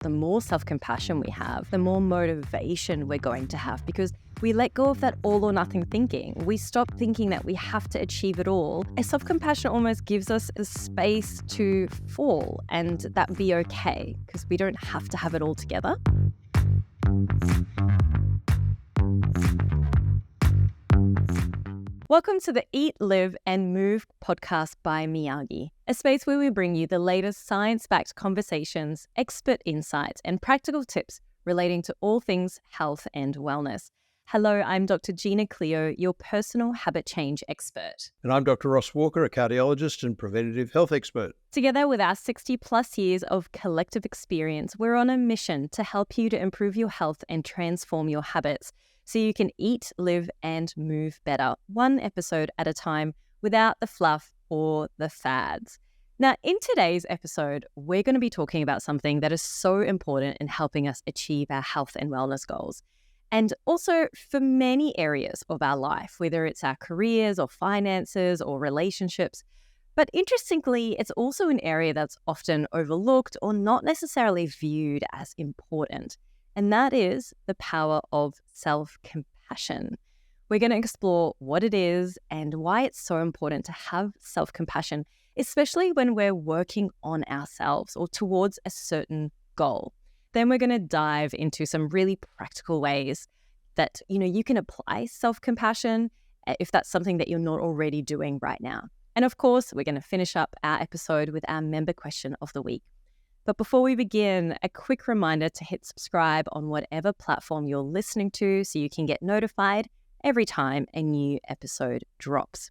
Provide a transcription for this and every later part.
the more self-compassion we have, the more motivation we're going to have, because we let go of that all or nothing thinking. We stop thinking that we have to achieve it all. And self-compassion almost gives us the space to fall and that be okay, because we don't have to have it all together. Welcome to the Eat, Live and Move podcast by Miyagi, a space where we bring you the latest science-backed conversations, expert insights and practical tips relating to all things health and wellness. Hello, I'm Dr. Gina Cleo, your personal habit change expert. And I'm Dr. Ross Walker, a cardiologist and preventative health expert. Together with our 60 plus years of collective experience, we're on a mission to help you to improve your health and transform your habits so you can eat, live and move better, one episode at a time without the fluff or the fads. Now, in today's episode, we're going to be talking about something that is so important in helping us achieve our health and wellness goals. And also for many areas of our life, whether it's our careers or finances or relationships. But interestingly, it's also an area that's often overlooked or not necessarily viewed as important. And that is the power of self-compassion. We're going to explore what it is and why it's so important to have self-compassion, especially when we're working on ourselves or towards a certain goal. Then we're going to dive into some really practical ways that, you can apply self-compassion if that's something that you're not already doing right now. And of course, we're going to finish up our episode with our member question of the week. But before we begin, a quick reminder to hit subscribe on whatever platform you're listening to so you can get notified every time a new episode drops.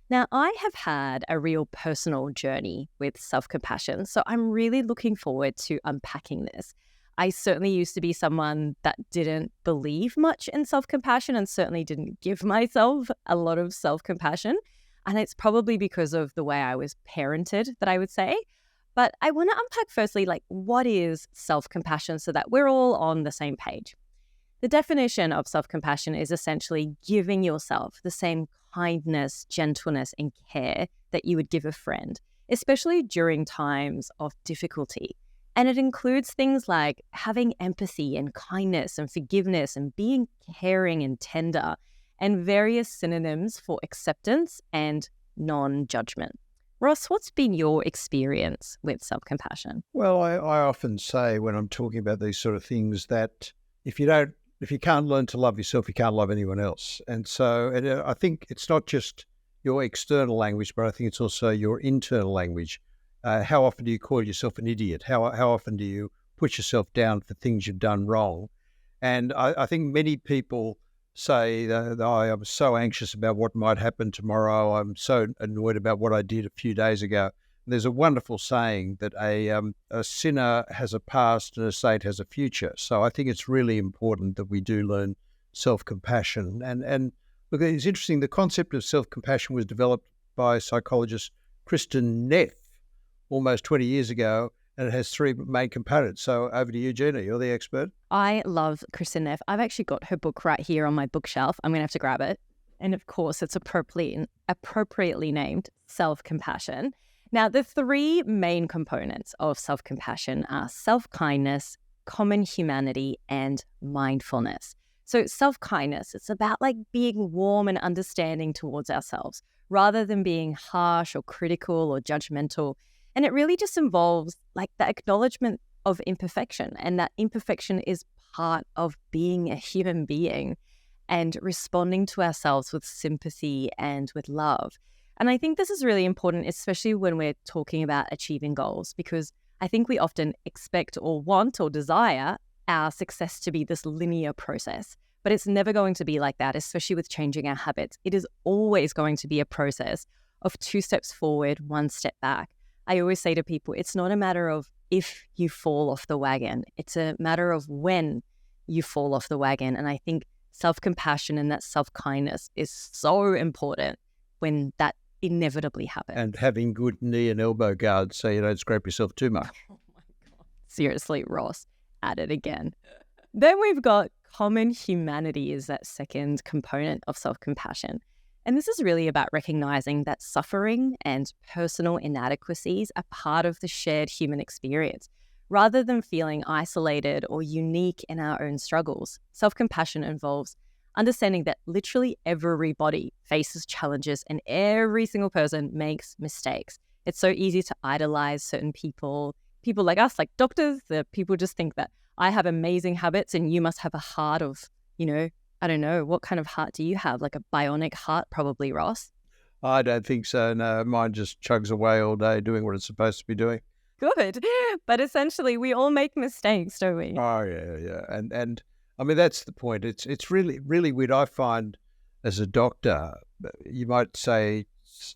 Now, I have had a real personal journey with self-compassion, so I'm really looking forward to unpacking this. I certainly used to be someone that didn't believe much in self-compassion and certainly didn't give myself a lot of self-compassion. And it's probably because of the way I was parented, that I would say. But I want to unpack firstly, what is self-compassion so that we're all on the same page. The definition of self-compassion is essentially giving yourself the same kindness, gentleness, and care that you would give a friend, especially during times of difficulty. And it includes things like having empathy and kindness and forgiveness and being caring and tender, and various synonyms for acceptance and non-judgment. Ross, what's been your experience with self-compassion? Well, I often say when I'm talking about these sort of things that if you can't learn to love yourself, you can't love anyone else. And so I think it's not just your external language, but I think it's also your internal language. How often do you call yourself an idiot? How often do you put yourself down for things you've done wrong? And I think many people say that I was so anxious about what might happen tomorrow. I'm so annoyed about what I did a few days ago. There's a wonderful saying that a sinner has a past and a saint has a future. So I think it's really important that we do learn self-compassion. And look, it's interesting. The concept of self-compassion was developed by psychologist Kristin Neff almost 20 years ago, and it has three main components. So over to you, Gina. You're the expert. I love Kristin Neff. I've actually got her book right here on my bookshelf. I'm going to have to grab it. And of course, it's appropriately named Self-Compassion. Now, the three main components of self-compassion are self-kindness, common humanity, and mindfulness. So self-kindness, it's about being warm and understanding towards ourselves rather than being harsh or critical or judgmental. And it really just involves the acknowledgement of imperfection, and that imperfection is part of being a human being and responding to ourselves with sympathy and with love. And I think this is really important, especially when we're talking about achieving goals, because I think we often expect or want or desire our success to be this linear process. But it's never going to be like that, especially with changing our habits. It is always going to be a process of 2 steps forward, 1 step back. I always say to people, it's not a matter of if you fall off the wagon. It's a matter of when you fall off the wagon. And I think self-compassion and that self-kindness is so important when that inevitably happens. And having good knee and elbow guards so you don't scrape yourself too much. Oh my God. Seriously, Ross, at it again. Then we've got common humanity is that second component of self-compassion. And this is really about recognizing that suffering and personal inadequacies are part of the shared human experience, rather than feeling isolated or unique in our own struggles. Self-compassion involves understanding that literally everybody faces challenges and every single person makes mistakes. It's so easy to idolize certain people like us, like doctors, that people just think that I have amazing habits and you must have a heart of, I don't know, what kind of heart do you have? Like a bionic heart, probably, Ross? I don't think so. No, mine just chugs away all day doing what it's supposed to be doing. Good. But essentially, we all make mistakes, don't we? Oh, yeah. And I mean, that's the point. It's really, really weird. I find as a doctor, you might say,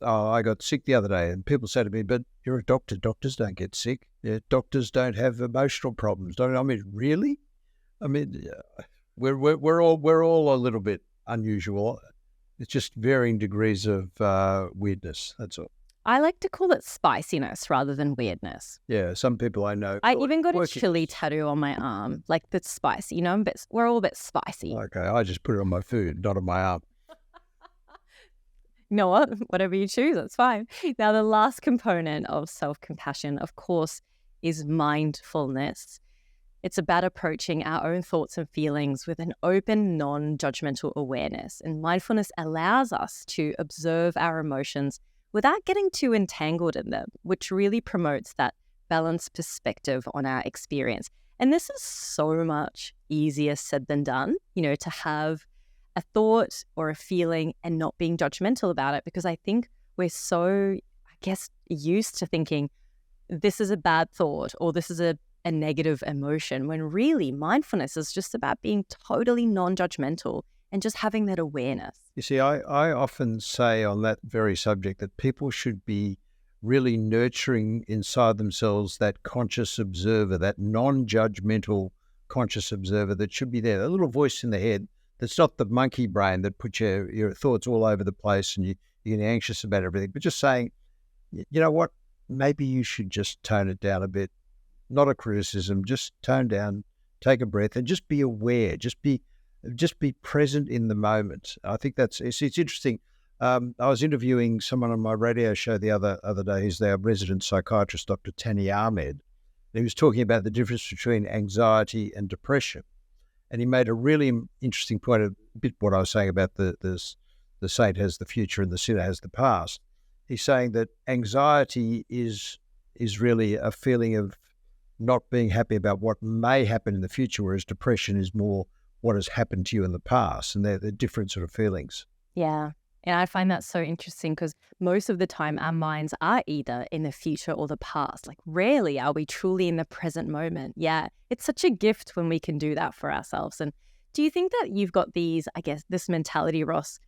oh, I got sick the other day. And people say to me, but you're a doctor. Doctors don't get sick. Yeah, doctors don't have emotional problems. I mean, really? I mean, we're all a little bit unusual. It's just varying degrees of weirdness. That's all. I like to call it spiciness rather than weirdness. Yeah, some people I know. I even got a chili tattoo on my arm, like that's spicy. We're all a bit spicy. Okay, I just put it on my food, not on my arm. You know what? Whatever you choose, that's fine. Now, the last component of self-compassion, of course, is mindfulness. It's about approaching our own thoughts and feelings with an open, non-judgmental awareness. And mindfulness allows us to observe our emotions without getting too entangled in them, which really promotes that balanced perspective on our experience. And this is so much easier said than done, to have a thought or a feeling and not being judgmental about it, because I think we're so, used to thinking this is a bad thought or this is a negative emotion, when really mindfulness is just about being totally non-judgmental and just having that awareness. You see, I often say on that very subject that people should be really nurturing inside themselves that conscious observer, that non-judgmental conscious observer that should be there, a little voice in the head that's not the monkey brain that puts your thoughts all over the place and you're getting anxious about everything, but just saying, you know what, maybe you should just tone it down a bit. Not a criticism, just tone down, take a breath and just be aware, just be present in the moment. I think it's interesting. I was interviewing someone on my radio show the other day. He's our resident psychiatrist, Dr. Tani Ahmed. He was talking about the difference between anxiety and depression. And he made a really interesting point, a bit what I was saying about the saint has the future and the sinner has the past. He's saying that anxiety is really a feeling of not being happy about what may happen in the future, whereas depression is more what has happened to you in the past, and they're different sort of feelings. Yeah. And I find that so interesting because most of the time our minds are either in the future or the past. Like rarely are we truly in the present moment. Yeah. It's such a gift when we can do that for ourselves. And do you think that you've got this mentality, Ross?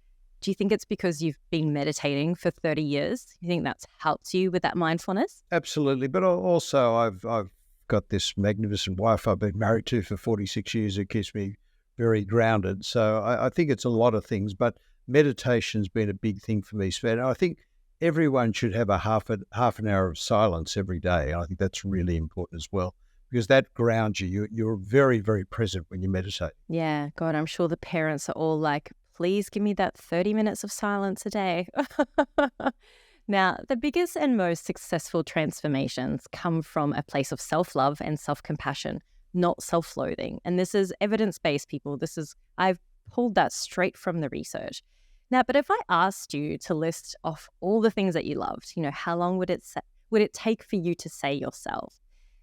Do you think it's because you've been meditating for 30 years? You think that's helped you with that mindfulness? Absolutely. But also I've got this magnificent wife I've been married to for 46 years who keeps me very grounded. So I think it's a lot of things, but meditation's been a big thing for me, Sven. I think everyone should have a half an hour of silence every day. I think that's really important as well, because that grounds you. You're very, very present when you meditate. Yeah, God, I'm sure the parents are all like, please give me that 30 minutes of silence a day. Now, the biggest and most successful transformations come from a place of self-love and self-compassion, not self-loathing. And this is evidence-based, people. I've pulled that straight from the research. Now, but if I asked you to list off all the things that you loved, how long would it take for you to say yourself?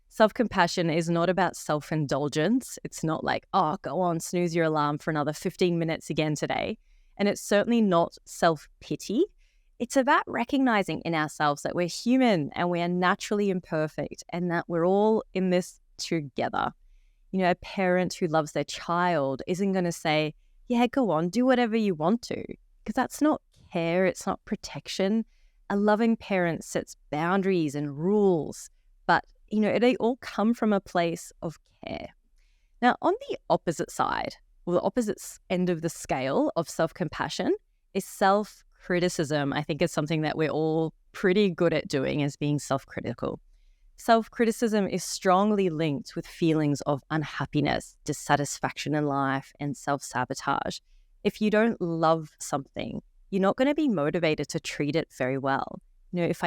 Self-compassion is not about self-indulgence. It's not like, oh, go on, snooze your alarm for another 15 minutes again today. And it's certainly not self-pity. It's about recognizing in ourselves that we're human and we are naturally imperfect and that we're all in this together. A parent who loves their child isn't going to say, yeah, go on, do whatever you want to, because that's not care, it's not protection. A loving parent sets boundaries and rules, but, they all come from a place of care. Now, on the opposite side, or the opposite end of the scale of self-compassion is self-criticism. I think it's something that we're all pretty good at doing, as being self-critical. Self-criticism is strongly linked with feelings of unhappiness, dissatisfaction in life, and self-sabotage. If you don't love something, you're not going to be motivated to treat it very well. If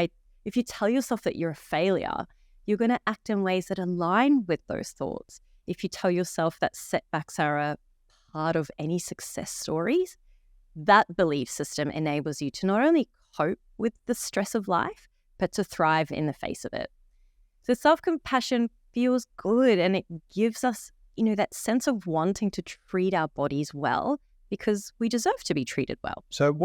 you tell yourself that you're a failure, you're going to act in ways that align with those thoughts. If you tell yourself that setbacks are a part of any success stories, that belief system enables you to not only cope with the stress of life, but to thrive in the face of it. So self-compassion feels good, and it gives us, that sense of wanting to treat our bodies well because we deserve to be treated well. So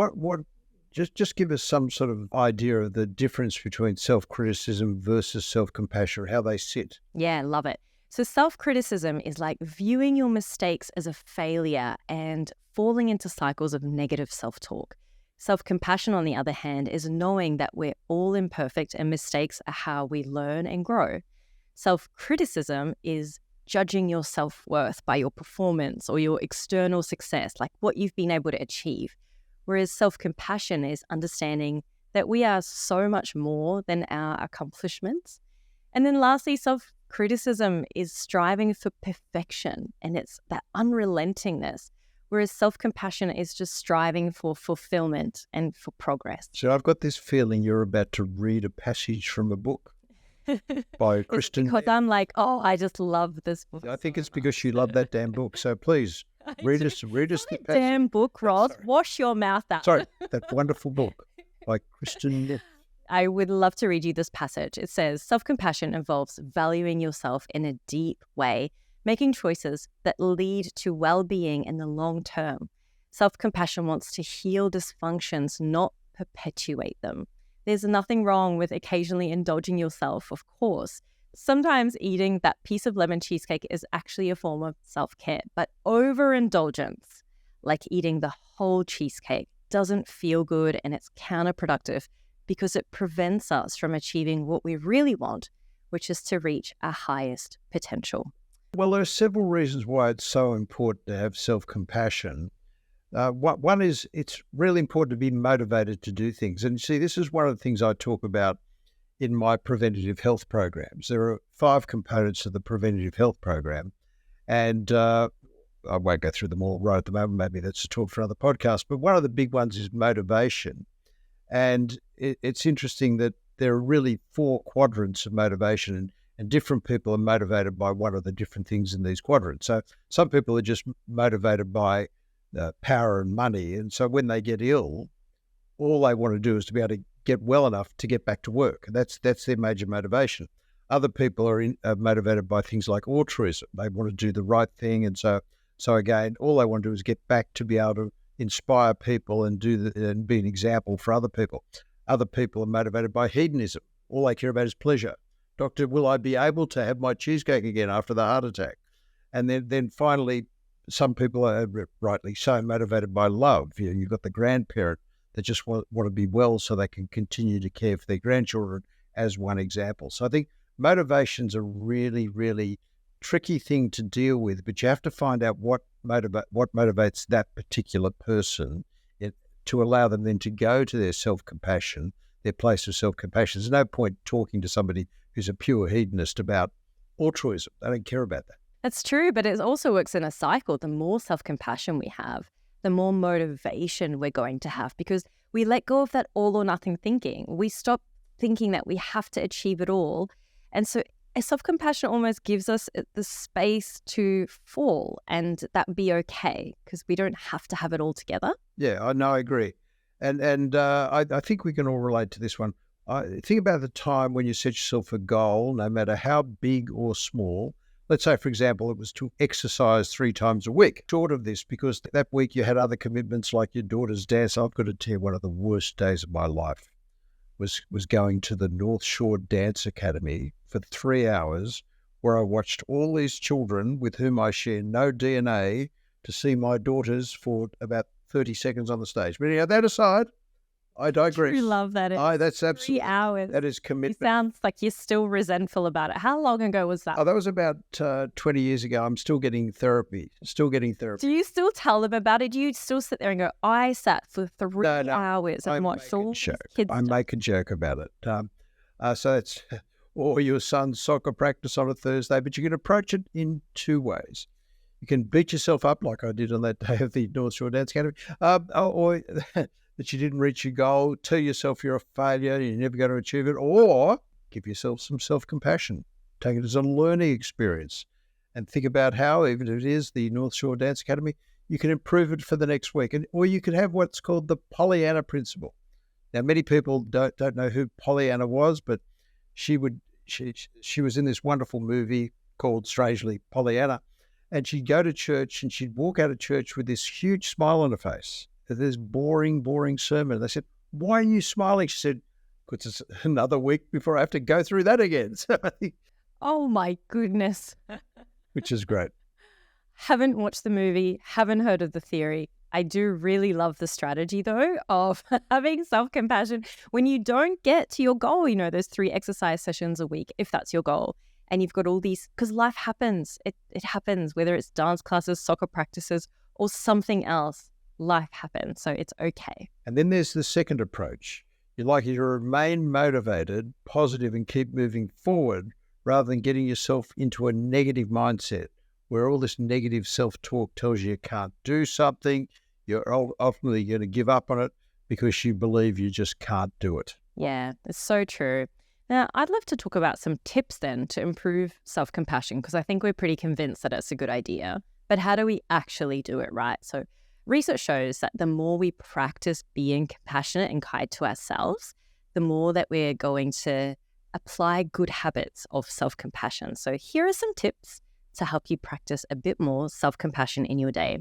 just give us some sort of idea of the difference between self-criticism versus self-compassion, how they sit. Yeah, love it. So self-criticism is like viewing your mistakes as a failure and falling into cycles of negative self-talk. Self-compassion, on the other hand, is knowing that we're all imperfect and mistakes are how we learn and grow. Self-criticism is judging your self-worth by your performance or your external success, like what you've been able to achieve. Whereas self-compassion is understanding that we are so much more than our accomplishments. And then lastly, self-criticism is striving for perfection, and it's that unrelentingness, whereas self-compassion is just striving for fulfillment and for progress. So I've got this feeling you're about to read a passage from a book by Kristin. Because I'm like, I just love this book. I think it's because you love that damn book. So please read us the passage. Damn book, Ross. Wash your mouth out. Sorry, that wonderful book by Kristin Neff. I would love to read you this passage. It says, self-compassion involves valuing yourself in a deep way, making choices that lead to well-being in the long term. Self-compassion wants to heal dysfunctions, not perpetuate them. There's nothing wrong with occasionally indulging yourself, of course. Sometimes eating that piece of lemon cheesecake is actually a form of self-care, but overindulgence, like eating the whole cheesecake, doesn't feel good, and it's counterproductive because it prevents us from achieving what we really want, which is to reach our highest potential. Well, there are several reasons why it's so important to have self-compassion. One is it's really important to be motivated to do things. And see, this is one of the things I talk about in my preventative health programs. There are 5 components to the preventative health program. And I won't go through them all right at the moment. Maybe that's a talk for another podcast. But one of the big ones is motivation. And it's interesting that there are really 4 quadrants of motivation, and different people are motivated by one of the different things in these quadrants. So some people are just motivated by power and money. And so when they get ill, all they want to do is to be able to get well enough to get back to work. And that's their major motivation. Other people are motivated by things like altruism. They want to do the right thing. And so again, all they want to do is get back to be able to inspire people and and be an example for other people. Other people are motivated by hedonism. All they care about is pleasure. Doctor, will I be able to have my cheesecake again after the heart attack? And then finally, some people are rightly so motivated by love. You've got the grandparent that just want to be well so they can continue to care for their grandchildren, as one example. So I think motivation's a really, really tricky thing to deal with, but you have to find out what motivates that particular person to allow them then to go to their self-compassion, their place of self-compassion. There's no point talking to somebody who's a pure hedonist about altruism. They don't care about that. That's true, but it also works in a cycle. The more self-compassion we have, the more motivation we're going to have, because we let go of that all or nothing thinking. We stop thinking that we have to achieve it all. And so self-compassion almost gives us the space to fall and that be okay, because we don't have to have it all together. Yeah, I agree. And I think we can all relate to this one. Think about the time when you set yourself a goal, no matter how big or small. Let's say, for example, it was to exercise 3 times a week. Short of this, because that week you had other commitments like your daughter's dance. I've got to tell you, one of the worst days of my life was going to the North Shore Dance Academy for 3 hours, where I watched all these children with whom I share no DNA to see my daughters for about 30 seconds on the stage. But anyhow, that aside, I digress. You love that. That's absolutely 3 hours. That is commitment. It sounds like you're still resentful about it. How long ago was that? Oh, that was about 20 years ago. I'm still getting therapy. Do you still tell them about it? Do you still sit there and go, I sat for 3 hours and watched all these kids? I make a joke about it. So it's or your son's soccer practice on a Thursday, but you can approach it in 2 ways. You can beat yourself up like I did on that day of the North Shore Dance Academy, or that you didn't reach your goal, tell yourself you're a failure, you're never going to achieve it, or give yourself some self-compassion. Take it as a learning experience and think about how, even if it is the North Shore Dance Academy, you can improve it for the next week. Or you could have what's called the Pollyanna principle. Now, many people don't know who Pollyanna was, but she was in this wonderful movie called, strangely, Pollyanna. And she'd go to church and she'd walk out of church with this huge smile on her face. This boring sermon. They said, "Why are you smiling?" She said, "Because it's another week before I have to go through that again." So I think, Oh my goodness. which is great. Haven't watched the movie, haven't heard of the theory. I do really love the strategy, though, of having self-compassion when you don't get to your goal, those 3 exercise sessions a week, if that's your goal. And you've got all these, because life happens. It happens, whether it's dance classes, soccer practices, or something else. Life happens, so it's okay. And then there's the second approach. You'd like you to remain motivated, positive, and keep moving forward rather than getting yourself into a negative mindset where all this negative self-talk tells you can't do something. You're ultimately going to give up on it because you believe you just can't do it. Yeah, it's so true. Now, I'd love to talk about some tips then to improve self-compassion, because I think we're pretty convinced that it's a good idea. But how do we actually do it right? So research shows that the more we practice being compassionate and kind to ourselves, the more that we're going to apply good habits of self-compassion. So here are some tips to help you practice a bit more self-compassion in your day.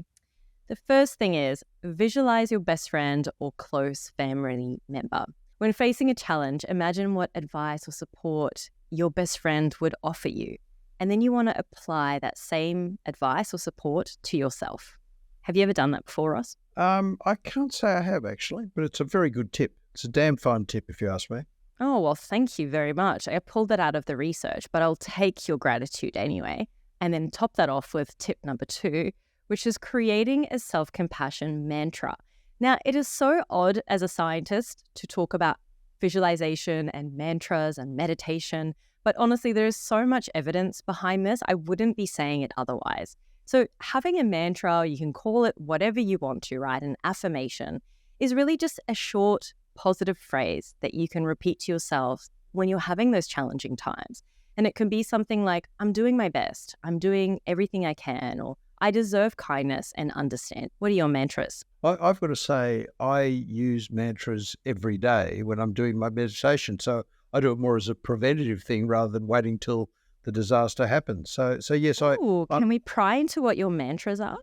The first thing is visualize your best friend or close family member. When facing a challenge, imagine what advice or support your best friend would offer you. And then you want to apply that same advice or support to yourself. Have you ever done that before, Ross? I can't say I have, actually, but it's a very good tip. It's a damn fine tip, if you ask me. Oh, well, thank you very much. I pulled that out of the research, but I'll take your gratitude anyway. And then top that off with tip number 2, which is creating a self-compassion mantra. Now, it is so odd as a scientist to talk about visualization and mantras and meditation, but honestly, there is so much evidence behind this. I wouldn't be saying it otherwise. So having a mantra, you can call it whatever you want to, right? An affirmation is really just a short, positive phrase that you can repeat to yourself when you're having those challenging times. And it can be something like, I'm doing my best, I'm doing everything I can, or I deserve kindness and understand. What are your mantras? I've got to say, I use mantras every day when I'm doing my meditation. So I do it more as a preventative thing rather than waiting till the disaster happens. So yes, Can we pry into what your mantras are?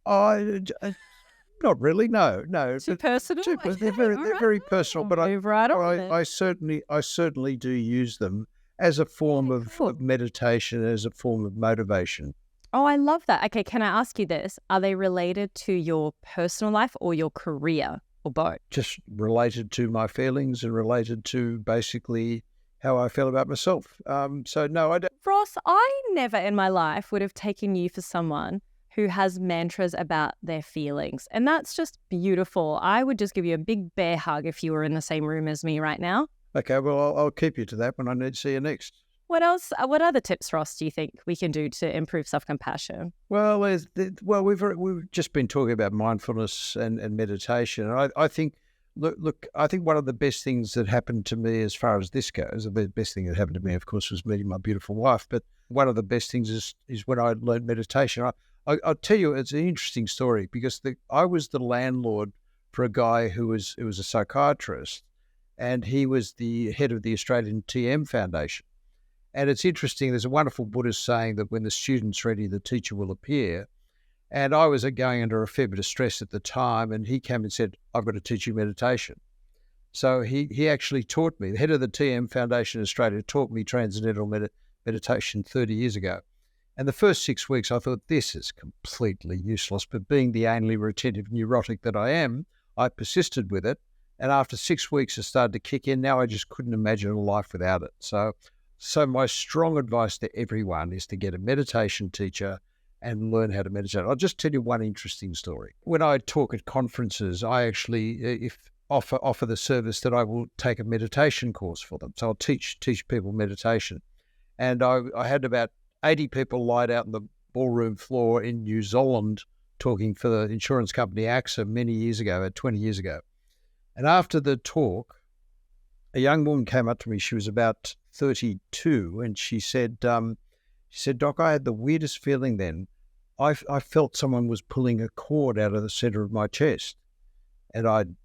Not really. No. Too personal? They're very personal. But I certainly do use them as a form of meditation, as a form of motivation. Oh, I love that. Okay, can I ask you this? Are they related to your personal life or your career, or both? Just related to my feelings and related to basically how I feel about myself. So no, I don't. Ross, I never in my life would have taken you for someone who has mantras about their feelings. And that's just beautiful. I would just give you a big bear hug if you were in the same room as me right now. Okay, well, I'll keep you to that when I need to see you next. What else? What other tips, Ross, do you think we can do to improve self-compassion? Well, we've just been talking about mindfulness and meditation. And I think, look, I think one of the best things that happened to me as far as this goes, the best thing that happened to me, of course, was meeting my beautiful wife. But one of the best things is when I learned meditation. I'll tell you, it's an interesting story because I was the landlord for a guy who was a psychiatrist, and he was the head of the Australian TM Foundation. And it's interesting, there's a wonderful Buddhist saying that when the student's ready, the teacher will appear. And I was going under a fair bit of stress at the time, and he came and said, I've got to teach you meditation. So he actually taught me, the head of the TM Foundation in Australia taught me transcendental meditation 30 years ago. And the first 6 weeks, I thought, this is completely useless. But being the anally retentive neurotic that I am, I persisted with it. And after 6 weeks, it started to kick in. Now I just couldn't imagine a life without it. So my strong advice to everyone is to get a meditation teacher and learn how to meditate. I'll just tell you one interesting story. When I talk at conferences, I actually offer the service that I will take a meditation course for them. So I'll teach people meditation. And I had about 80 people lied out on the ballroom floor in New Zealand talking for the insurance company AXA many years ago, 20 years ago. And after the talk, a young woman came up to me. She was about 32, and she said, Doc, I had the weirdest feeling then. I felt someone was pulling a cord out of the center of my chest. And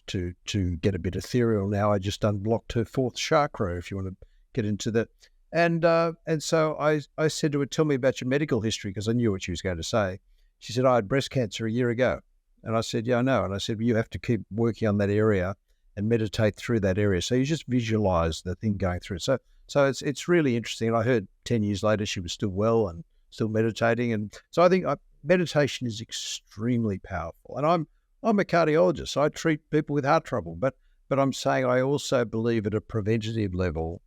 to get a bit ethereal now, I just unblocked her fourth chakra, if you want to get into that. And so I said to her, tell me about your medical history, because I knew what she was going to say. She said, I had breast cancer a year ago. And I said, yeah, I know. And I said, well, you have to keep working on that area and meditate through that area. So you just visualize the thing going through. So it's really interesting. And I heard 10 years later she was still well and still meditating. And so I think meditation is extremely powerful. And I'm a cardiologist. I treat people with heart trouble. But I'm saying I also believe at a preventative level,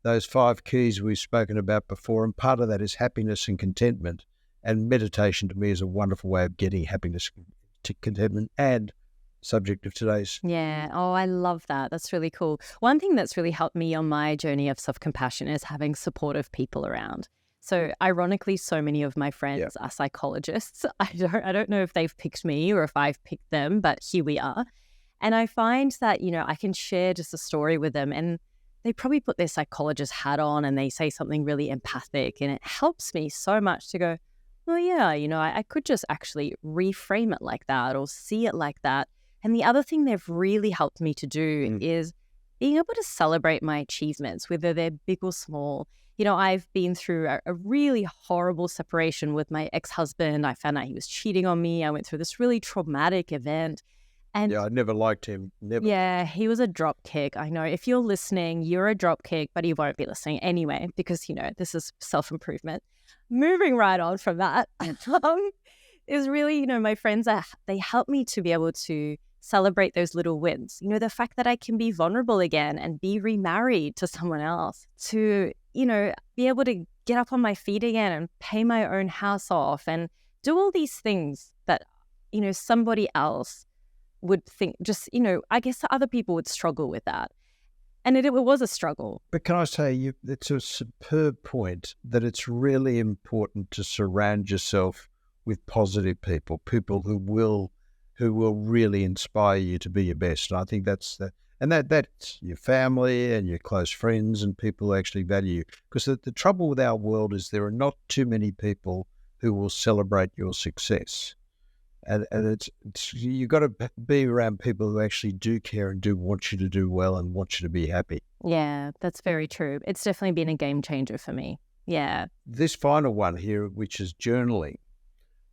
those 5 keys we've spoken about before, and part of that is happiness and contentment. And meditation to me is a wonderful way of getting happiness to contentment and subject of today's. Yeah. Oh, I love that. That's really cool. One thing that's really helped me on my journey of self-compassion is having supportive people around. So ironically, so many of my friends are psychologists. I don't know if they've picked me or if I've picked them, but here we are. And I find that, I can share just a story with them, and they probably put their psychologist hat on and they say something really empathic, and it helps me so much to go, well, yeah, I could just actually reframe it like that or see it like that. And the other thing they've really helped me to do is being able to celebrate my achievements, whether they're big or small. I've been through a really horrible separation with my ex-husband. I found out he was cheating on me. I went through this really traumatic event. And yeah, I never liked him. Never. Yeah, he was a drop kick. I know if you're listening, you're a drop kick, but he won't be listening anyway because, this is self-improvement. Moving right on from that, is really, my friends, they help me to be able to celebrate those little wins. The fact that I can be vulnerable again and be remarried to someone else, to, be able to get up on my feet again and pay my own house off and do all these things that, somebody else would think just, I guess other people would struggle with that. And it was a struggle. But can I say, it's a superb point that it's really important to surround yourself with positive people who will really inspire you to be your best. And I think that's your family and your close friends and people who actually value you. Because the trouble with our world is there are not too many people who will celebrate your success. And it's you've got to be around people who actually do care and do want you to do well and want you to be happy. Yeah, that's very true. It's definitely been a game changer for me. Yeah. This final one here, which is journaling,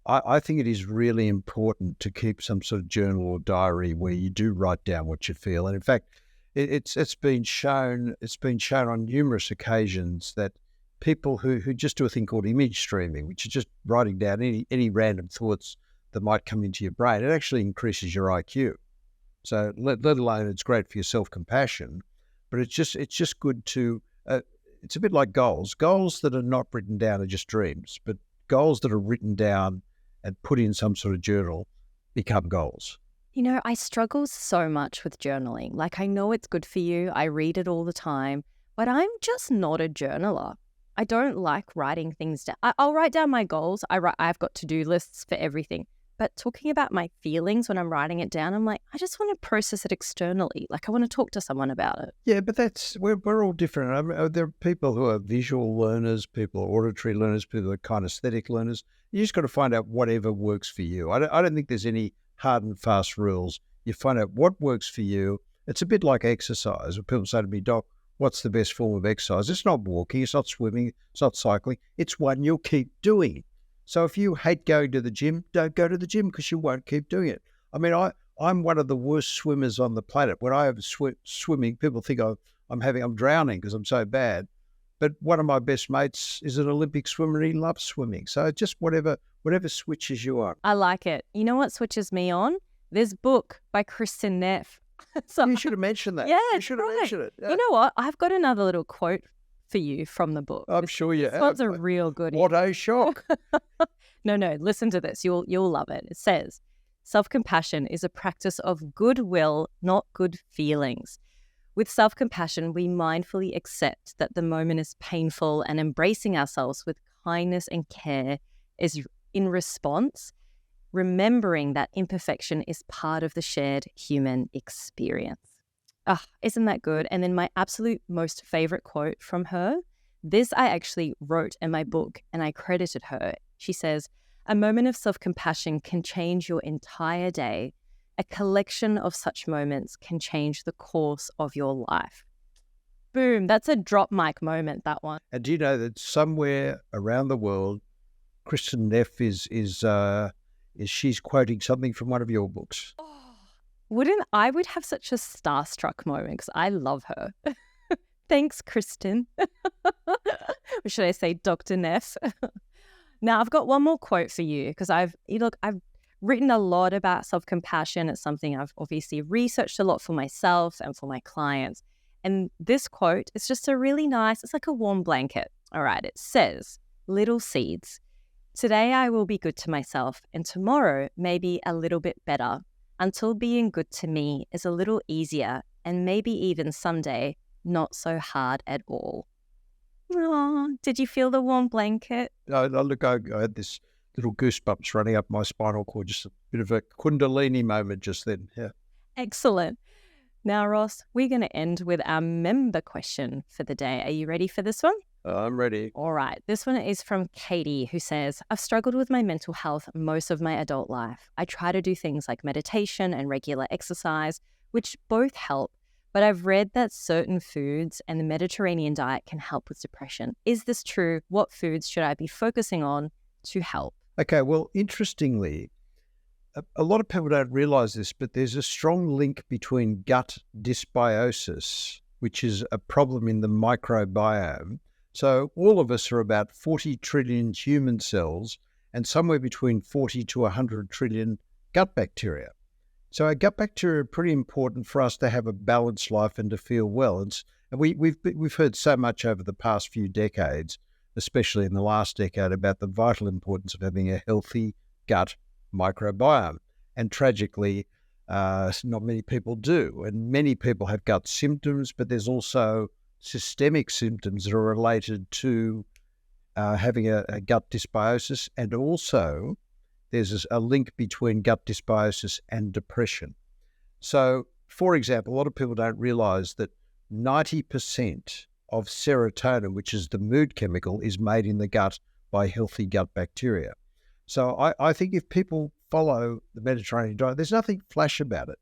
I think it is really important to keep some sort of journal or diary where you do write down what you feel. And in fact, it's been shown on numerous occasions that people who just do a thing called image streaming, which is just writing down any random thoughts that might come into your brain, it actually increases your IQ. So let alone it's great for your self-compassion, but it's just good to, it's a bit like goals. Goals that are not written down are just dreams, but goals that are written down and put in some sort of journal become goals. I struggle so much with journaling. Like, I know it's good for you. I read it all the time, but I'm just not a journaler. I don't like writing things down. I'll write down my goals. I've got to-do lists for everything. But talking about my feelings when I'm writing it down, I'm like, I just want to process it externally. Like, I want to talk to someone about it. Yeah, but we're all different. I mean, there are people who are visual learners, people are auditory learners, people are kinesthetic learners. You just got to find out whatever works for you. I don't think there's any hard and fast rules. You find out what works for you. It's a bit like exercise. When people say to me, Doc, what's the best form of exercise? It's not walking, it's not swimming, it's not cycling. It's one you'll keep doing. So if you hate going to the gym, don't go to the gym because you won't keep doing it. I mean, I'm one of the worst swimmers on the planet. When I have swimming, people think I'm drowning because I'm so bad. But one of my best mates is an Olympic swimmer and he loves swimming. So just whatever switches you on. I like it. You know what switches me on? This book by Kristin Neff. So you should have mentioned that. Yeah, you should have mentioned it. Yeah. You know what? I've got another little quote for you from the book. I'm sure you have. This one's a real goodie. What a shock. No, listen to this. You'll love it. It says, self-compassion is a practice of goodwill, not good feelings. With self-compassion, we mindfully accept that the moment is painful and embracing ourselves with kindness and care is in response, remembering that imperfection is part of the shared human experience. Ah, isn't that good? And then my absolute most favorite quote from her, this I actually wrote in my book and I credited her. She says, "A moment of self-compassion can change your entire day. A collection of such moments can change the course of your life." Boom, that's a drop mic moment, that one. And do you know that somewhere around the world, Kristin Neff is she's quoting something from one of your books? I would have such a starstruck moment because I love her. Thanks, Kristin. Or should I say Dr. Neff? Now, I've got one more quote for you because I've written a lot about self-compassion. It's something I've obviously researched a lot for myself and for my clients. And this quote is just it's like a warm blanket. All right, it says, "Little seeds. Today I will be good to myself and tomorrow maybe a little bit better until being good to me is a little easier and maybe even someday not so hard at all." Oh, did you feel the warm blanket? Look, I had this little goosebumps running up my spinal cord, just a bit of a kundalini moment just then. Yeah. Excellent. Now, Ross, we're going to end with our member question for the day. Are you ready for this one? I'm ready. All right. This one is from Katie, who says, "I've struggled with my mental health most of my adult life. I try to do things like meditation and regular exercise, which both help, but I've read that certain foods and the Mediterranean diet can help with depression. Is this true? What foods should I be focusing on to help?" Okay, well, interestingly, a lot of people don't realize this, but there's a strong link between gut dysbiosis, which is a problem in the microbiome. So all of us are about 40 trillion human cells and somewhere between 40 to 100 trillion gut bacteria. So our gut bacteria are pretty important for us to have a balanced life and to feel well. And we've heard so much over the past few decades, especially in the last decade, about the vital importance of having a healthy gut microbiome. And tragically, not many people do. And many people have gut symptoms, but there's also systemic symptoms that are related to having a gut dysbiosis. And also, there's a link between gut dysbiosis and depression. So, for example, a lot of people don't realize that 90% of serotonin, which is the mood chemical, is made in the gut by healthy gut bacteria. So I think if people follow the Mediterranean diet, there's nothing flash about it.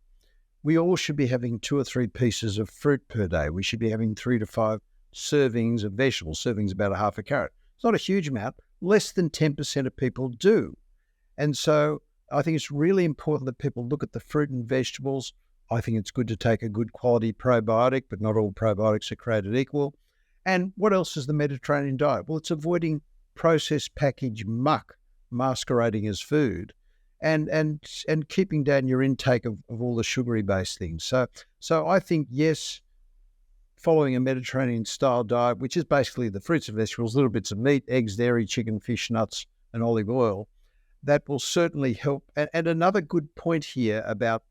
We all should be having 2 or 3 pieces of fruit per day. We should be having 3 to 5 servings of vegetables. Servings about a half a carrot. It's not a huge amount. Less than 10% of people do. And so I think it's really important that people look at the fruit and vegetables. I think it's good to take a good quality probiotic, but not all probiotics are created equal. And what else is the Mediterranean diet? Well, it's avoiding processed packaged muck masquerading as food, and keeping down your intake of all the sugary based things. So I think, yes, following a Mediterranean style diet, which is basically the fruits and vegetables, little bits of meat, eggs, dairy, chicken, fish, nuts, and olive oil, that will certainly help. And another good point here about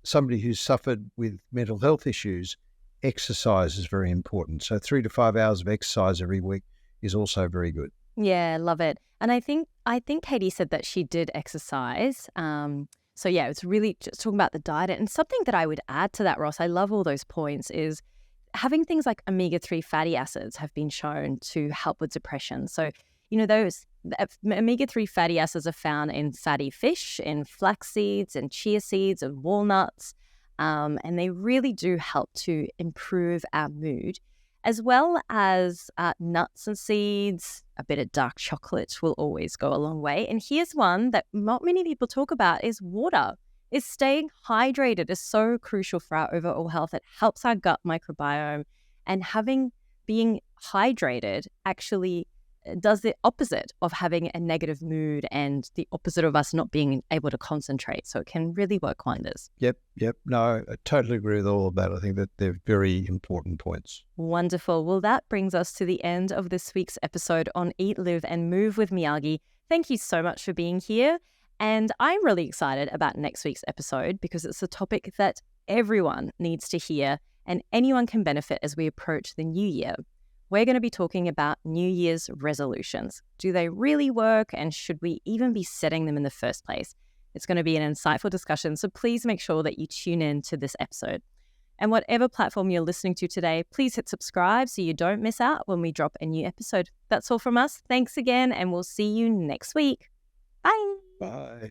somebody who's suffered with mental health issues, exercise is very important. So 3 to 5 hours of exercise every week is also very good. Yeah, love it. And I think Katie said that she did exercise. So yeah, it's really just talking about the diet. And something that I would add to that, Ross, I love all those points, is having things like omega-3 fatty acids have been shown to help with depression. So, those omega-3 fatty acids are found in fatty fish, in flax seeds, and chia seeds, and walnuts. And they really do help to improve our mood, as well as nuts and seeds. A bit of dark chocolate will always go a long way. And here's one that not many people talk about is water. Staying hydrated is so crucial for our overall health. It helps our gut microbiome, and being hydrated actually does the opposite of having a negative mood and the opposite of us not being able to concentrate. So it can really work wonders. Yep. No, I totally agree with all of that. I think that they're very important points. Wonderful. Well, that brings us to the end of this week's episode on Eat, Live and Move with Miyagi. Thank you so much for being here. And I'm really excited about next week's episode because it's a topic that everyone needs to hear and anyone can benefit as we approach the new year. We're going to be talking about New Year's resolutions. Do they really work, and should we even be setting them in the first place? It's going to be an insightful discussion, so please make sure that you tune in to this episode. And whatever platform you're listening to today, please hit subscribe so you don't miss out when we drop a new episode. That's all from us. Thanks again, and we'll see you next week. Bye. Bye.